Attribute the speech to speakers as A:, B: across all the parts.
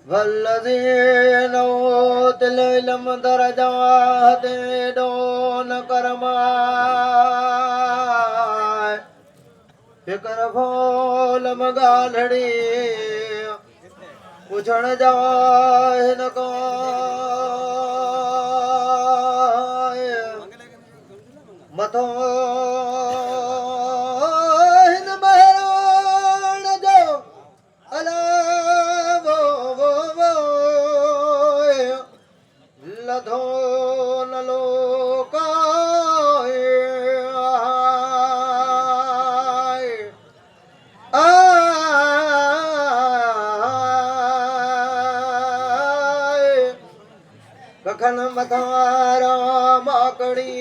A: वल्लज़ीनो तिल इल्म दरजात डोन करमाए फिकर फूल मगालड़ी पुछण जाए न को मथो हिन बहरान जो अला लधो न लोकाए कखन मथारा माकड़ी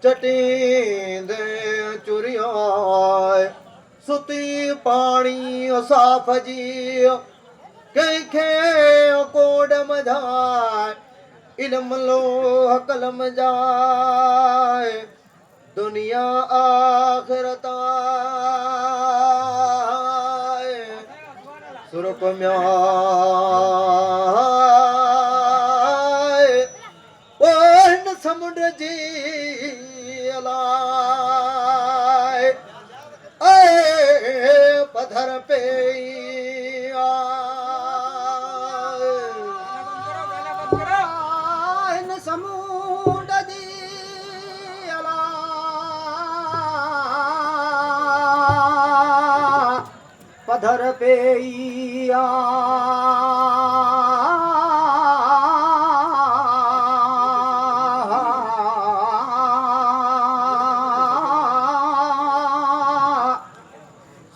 A: चटींदे चुरिया सुती पाणी साफ़ जी कंहिंखे कोड मझाए इल्म लोह कलम जाए दुनिया आखिरत सुरख में ओहन समुंड जी अलाए पधर पे समुंड जी अला पधर पे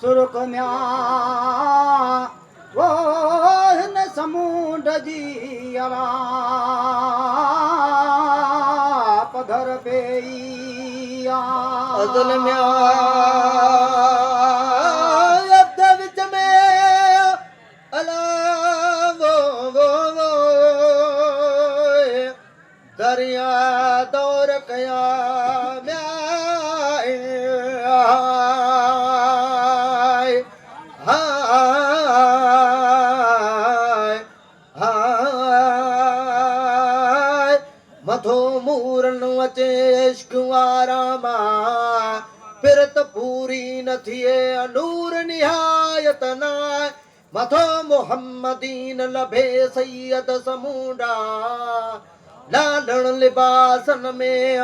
A: सुरख म्या वो हिन समुंड जी अला पधर पे अदल म्या विच में अला वो दरिया दौर कया मथो मूरन अचे इश्क वारा मां फिरत पूरी न थिए नूर निहायत नाए मथो मुहम्मदीन लभे सैयद समूंडा लालण लिबासन में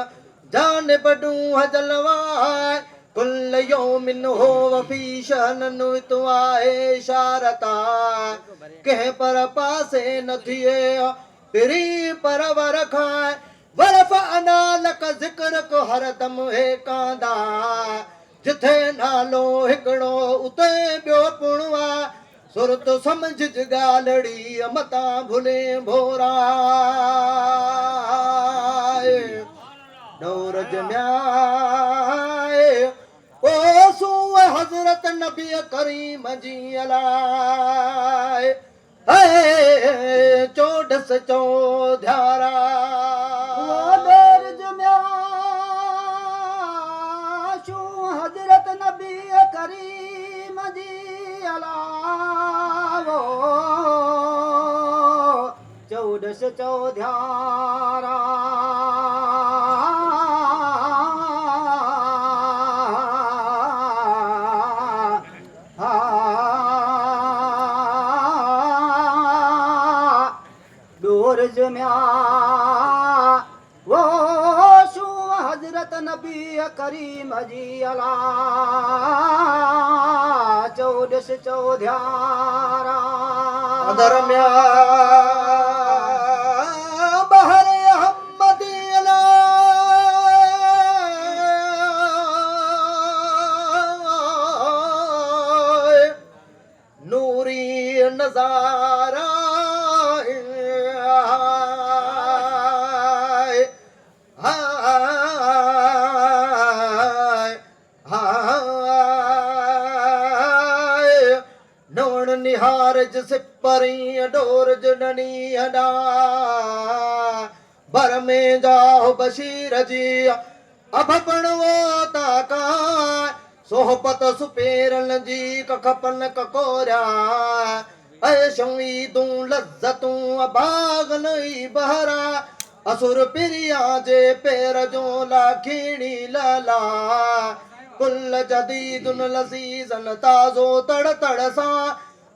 A: जान बडूं जलवाए कुल यौमिन हो वफी शहनन तुआए इशारता कंहिं पर पासे न थिए पिरी परवर खाए बर्फ अनालक ज़िक्र को हर दम हे कांदा जिथे नालो हिकिड़ो उते ॿियो पुणवा सुरत समझ ॻाल्हड़ी मता भुले भोरा नौर जम्याए ओ सू हज़रत नबी करीम जी अलाए चोडस चौधारा हजरत नबी करीम जी अलावो चौडस चौधारा म्या वो शू हजरत नबी करीम जी अला चौदस चौधारा दरम्या बहर अहमदी अला नूरी नजारा निहार जिस परी डोर जुडनी हडा भर में जाओ बशीर जी अब वो ताका सोहबत सुपेरन जी कखपन ककोरा ऐशवी तू लज्जतूं बागन बहरा असुर पिरिया जे पैर जो लाखीणी लला कुल जदीदुन लज़ीज़न ताज़ो तड़ तड़ सा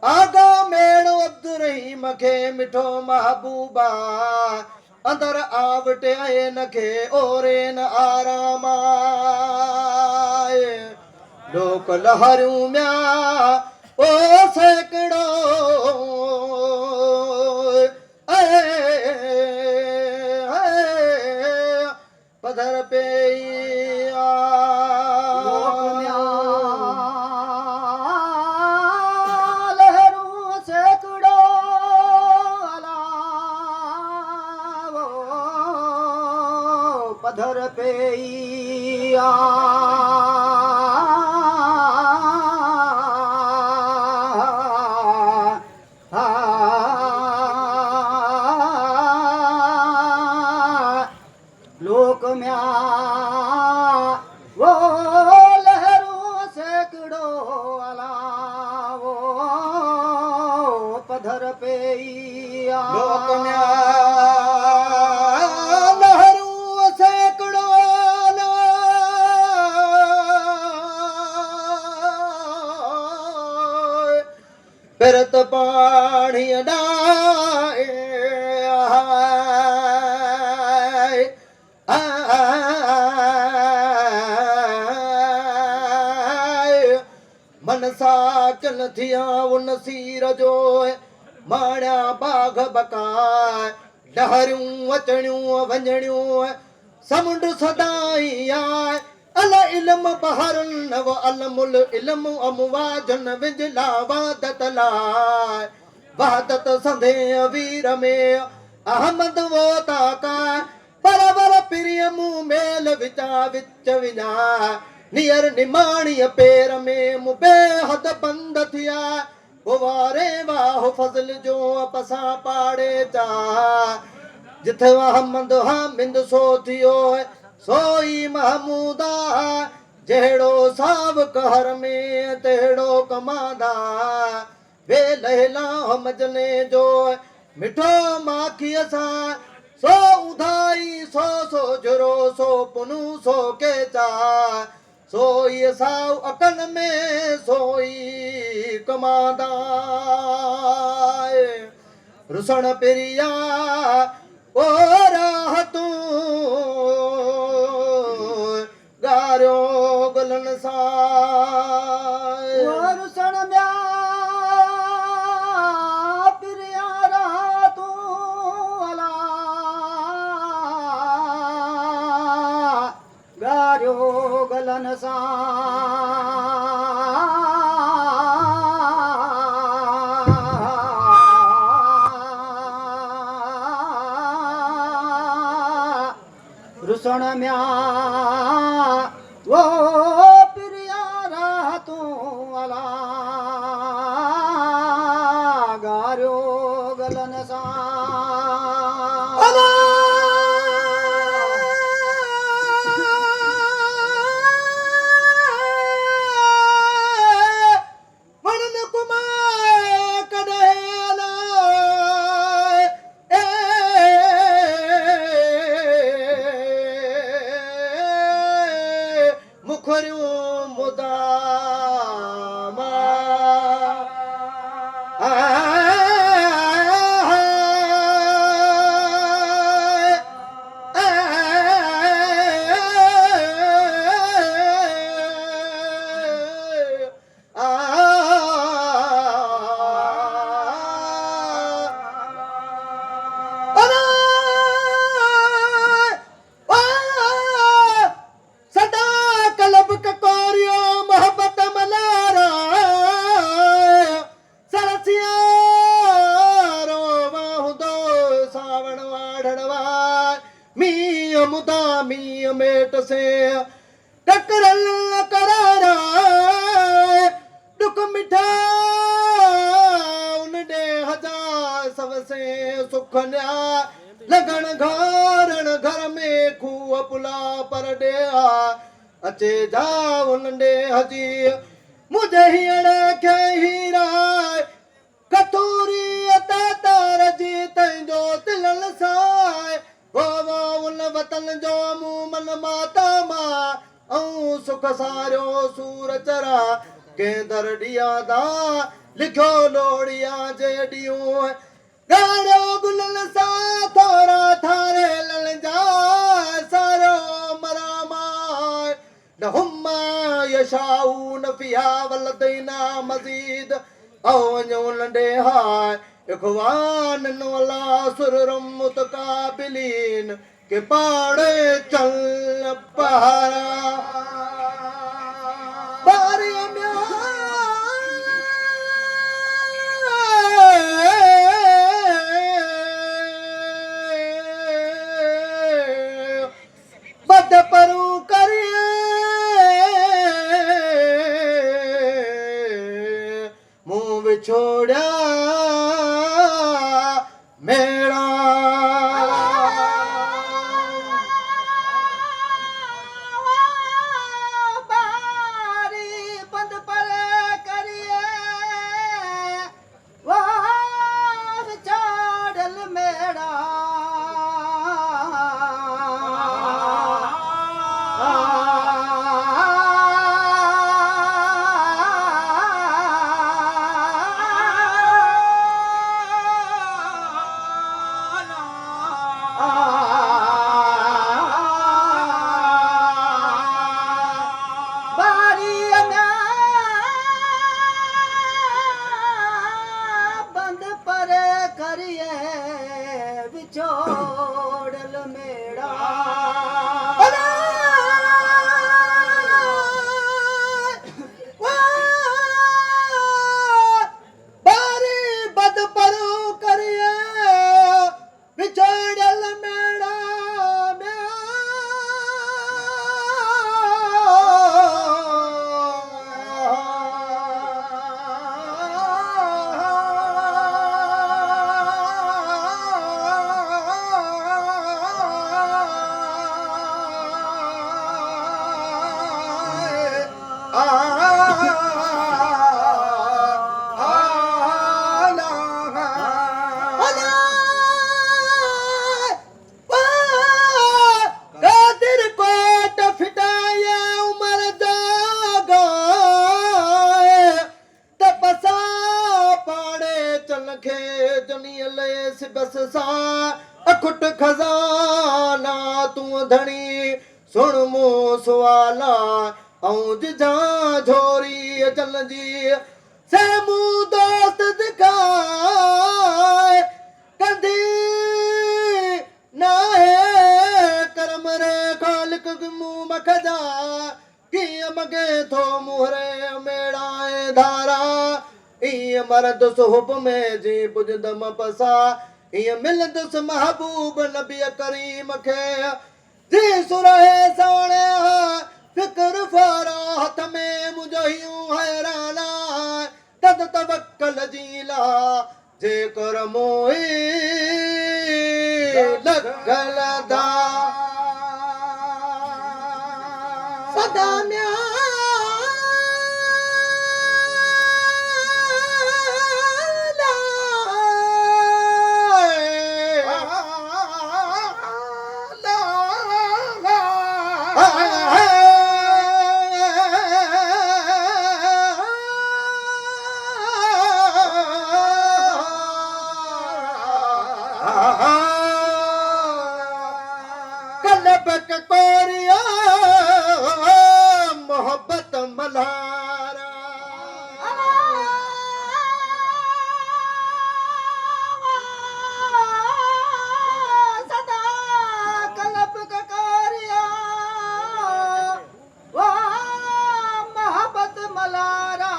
A: आगा मेड़ अब्दुरहीम खे मिठो महबूबा अंदर आवटे आए नखे ओरे न आराम लोक लहरियूं म्या ओ सैकड़ो पधर पे लहरूं सैकड़ो पधर पे लोक म्या वो लहरूं सैकड़ो अलावो पधर पे लोक म्या लहरूं सैकड़ो फिरत पाणी डाए मनसा किन थिया उन सीर जो माण्या बाघ बकाए लहरियूं अचणियूं वञणियूं समुंड सदाई आए अल इल्म बहरन नव अलमुल इल्म अमवाजन विजला वादत लाए वादत संधे वीर में अहमद वो ताका परवर प्रिय मुंह मेल विचा विच विना नियर निमाणीअ पेर में मुबे हद बंद थिया गुवारे वाह फज़ल जो पसा पाड़े चा जिथ अहमद हामिद सो थियो सोई महमूदा जहिड़ो साव कहर में तहिड़ो कमादा वे लहला मजने जो मिठो माखीअ सां सो उधाई सो जुरो सो पुनू सो केचा सोई साव अकल में सोई कमादा रुसण पिरिया ओ राहतूं गारियो गुलन सां रुसण म्या पिरिया राहतूं अला गारियो गलन सां रुसण म्या वो पिरिया राहतूं अला गारियो गलन सां मुदामी मेट से टकरल करारा दुख मिठा वसे सुखन्या लगन घारण घर में खूह पुला पर डेआ अचे जाउन डे हजी मुझे हीअण खे हीरा कतूरी अता तार जी तंहिंजो तिलल साए वो उन वतन जो मुंह मन माता मां ऐं सुख सारियो सूर चरा कंहिं दर ॾिया दा लिखियो लोड़िया जे ॾियूं ॻाढ़ियो गुलनि सां थोरा थारे लल जा सारो मरामाए न हुम्मा यशाऊन फिहा वलदैना मज़ीद औ वञो नंढे हाय इखवानन वला सुररम मुतकाबिलीन के पाड़े चल पहाड़ा बारी बद परू करिए मुंह विछोड़ा मेरा बारी बंद पर करिए वो विछोड़ल मेरा बंद पर करिए विछोड़ल मेरा बारी बद परू करिए विछोड़ल मेरा अखुट खजाना तू धनी सुन मो सवाला ऐं जिजा झोरी जल जी से मूं दोस्त दिखाए कंदी नाहे करम रे खालिक मुंह मखजा कीअं मगे थो मुहरे मेड़ाए धारा ईअं मरद सुहब में जी पुजदम पसा ईअं मिलंदुस महबूब नबी करीम खे जी सुरहे सोणे फिक्र फारा हथ में मुंहिंजो यूं हैराना तद तवक्कल जी ला जेकर मोई लॻल दा सदा कलबक कोरिया मोहब्बत मल्हारा सदा कलबक कोरिया वो मोहब्बत मल्हारा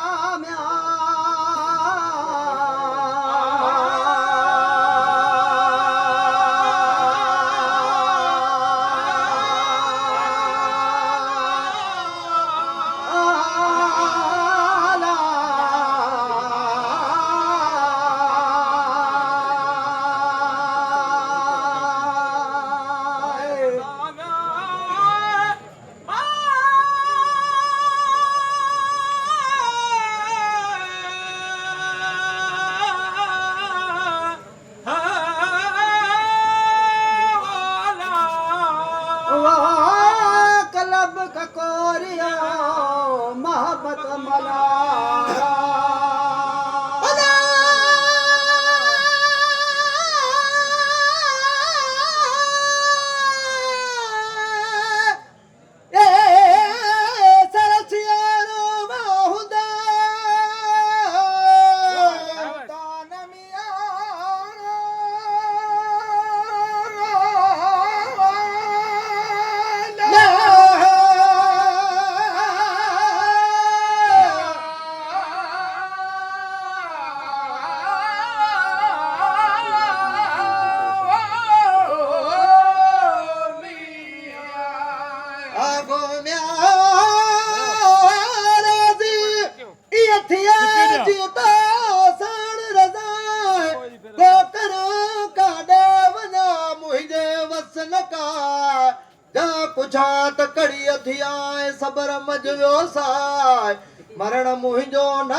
A: पुछा त कड़ी थी आए सबर मजवियो साए मरण मुंहिंजो न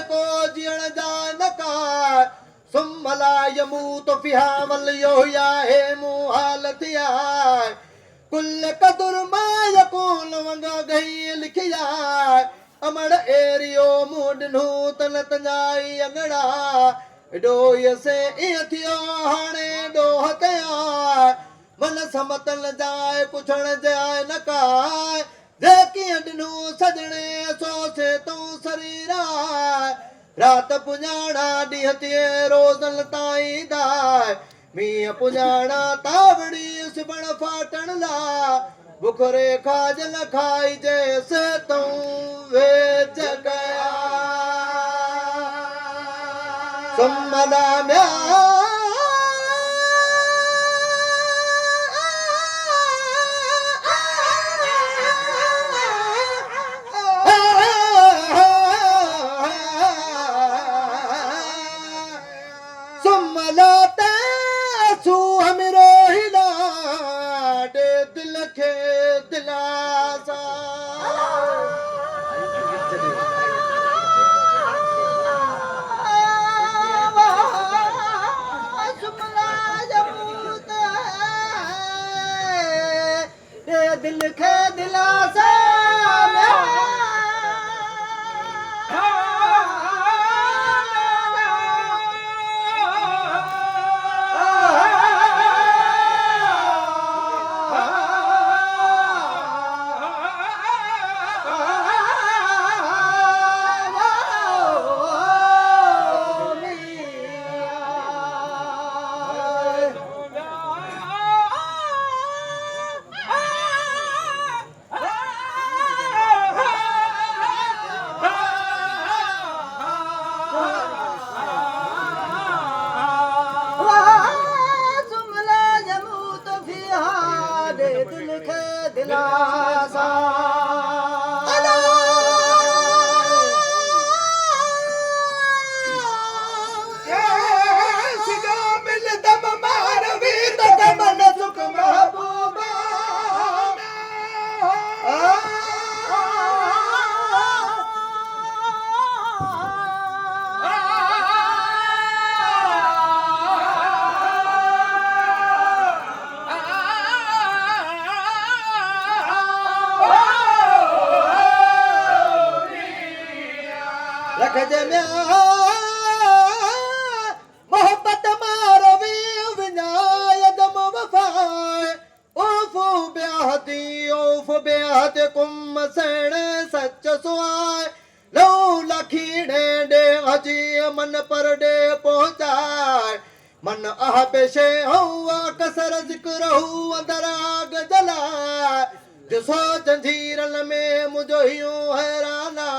A: को जीअण जाए न का सुमला यमूत फिहा वल यो या हे मुहाल थी आए कुल कदुर मां यकून वंगा गई लिखिया अमड़ एरियो मुंडनु तन तंजाई अंगड़ा डोय से इं थियो हाणे डोह कया मन समतल जाए पुछण जाए न काय जे कीअं ॾिनो सजणे सो से तूं शरीरा रात पुञाणा ॾींहं थिए रोज़न ताईं दाए मींहं पुञाणा तावड़ी सिबण फाटण ला बुखरे खाजल खाइजे से तूं वेच कया सुमला म्या दिल खे दिलासा दिल खे दिलासा मोहब्बत मारो विनाय दम वफाए ओफो ब्याहत कुम सण सच सुआए लो लखीड़े डे हजी मन पर डे पहुंचाए मन आह पेशे हुआ कसर जिक्र हुआ दराग जला जिसो जंजीरन में मुझो यूं हैराना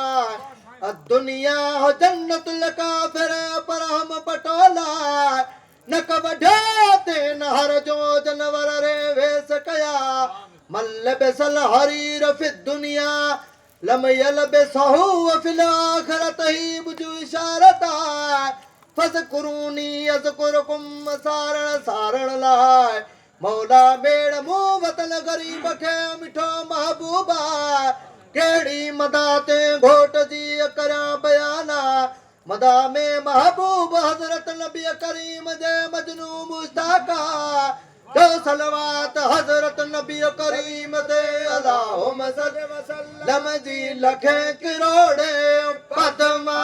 A: दुनिया हो जन्नत काफिर पर हम पटोला न कबढाते न हर जो जनवर रे वेस कया मल बेसल हरीर फि दुनिया लम यल बेसहु फिल आखिरत ही बुजु इशारता फज़कुरूनी अज़कुरकुम सारण सारण लाए मौला मेड़ मुंह वतन गरीब खे मिठो महबूबा केड़ी मदा ते घोट जी करा बयाना मदा में महबूब हजरत नबी करीम जे मजनू मुस्ताका जो सलवात हजरत नबी करीम ते अल्लाहुम्मा सल्लि वसल्लम जी लखे करोड़े पदमा